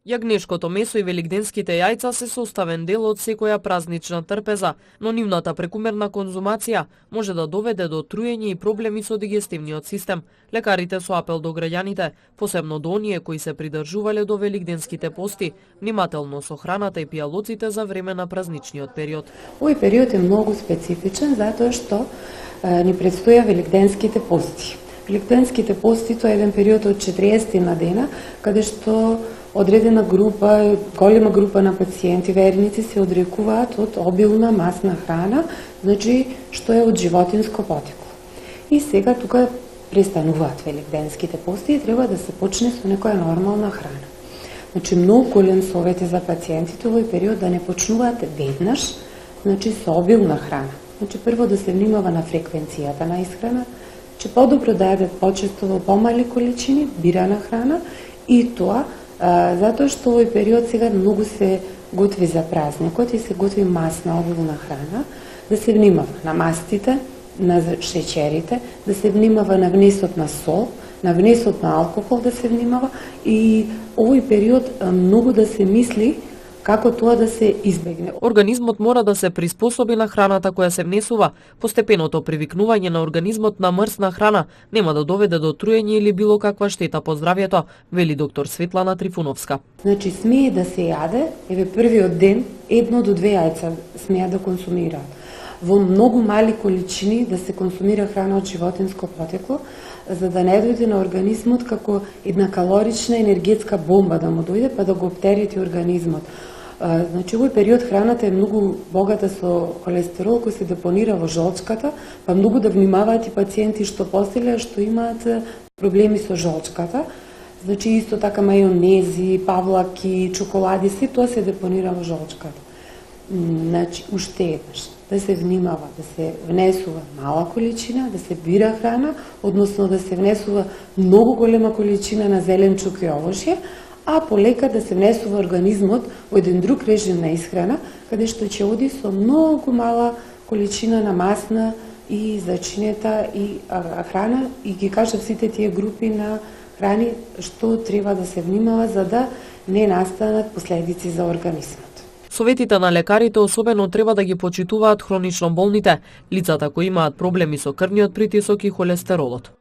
Јагнешкото месо и великденските јајца се составен дел од секоја празнична трпеза, но нивната прекумерна конзумација може да доведе до труење и проблеми со дигестивниот систем. Лекарите со апел до граѓаните, посебно до оние кои се придржувале до великденските пости, внимателно со храната и пијалоците за време на празничниот период. Овој период е многу специфичен затоа што ни предстоја великденските пости. Великденските пости тоа е еден период од 40 на дена, каде што одредена група, голема група на пациенти, верници се одрекуваат од обилна масна храна, значи што е од животинско потекло. И сега тука престануваат великденските пости и треба да се почне со некоја нормална храна. Значи многу голем совет е за пациентите овој период да не почнуваат веднаш, значи со обилна храна. Значи прво да се внимава на фреквенцијата на исхрана, че подобро да јадат почесто во помали количини бирана храна и тоа затоа што овој период сега многу се готви за празникот и се готви масна обилна храна, да се внимава на мастите, на шеќерите, да се внимава на внесот на сол, на внесот на алкохол да се внимава и овој период многу да се мисли како тоа да се избегне. Организмот мора да се приспособи на храната која се внесува. Постепеното привикнување на организмот на мрсна храна нема да доведе до труење или било каква штета по здравјето, вели доктор Светлана Трифуновска. Значи смее да се јаде, еве првиот ден 1 до 2 јајца смеат да консумираат. Во многу мали количини да се консумира храна од животинско потекло, за да не дојде на организмот како една калорична енергетска бомба да му дојде па да го оптерети организмот. Значи овој период храната е многу богата со холестерол кој се депонира во жолчката, па многу да внимаваат и пациенти што постеле што имаат проблеми со жолчката. Значи исто така мајонези, павлаки, чоколади, се тоа се депонира во жолчката. Значи уште еднаш да се внимава, да се внесува мала количина, да се бира храна, односно да се внесува многу голема количина на зеленчук и овошје, а полека да се внесува организмот во еден друг режим на исхрана, каде што ќе оди со многу мала количина на масна и зачинета и храна и ги кажав сите тие групи на храни што треба да се внимава за да не настанат последици за организмот. Советите на лекарите особено треба да ги почитуваат хронично болните, лицата кои имаат проблеми со крвниот притисок и холестеролот.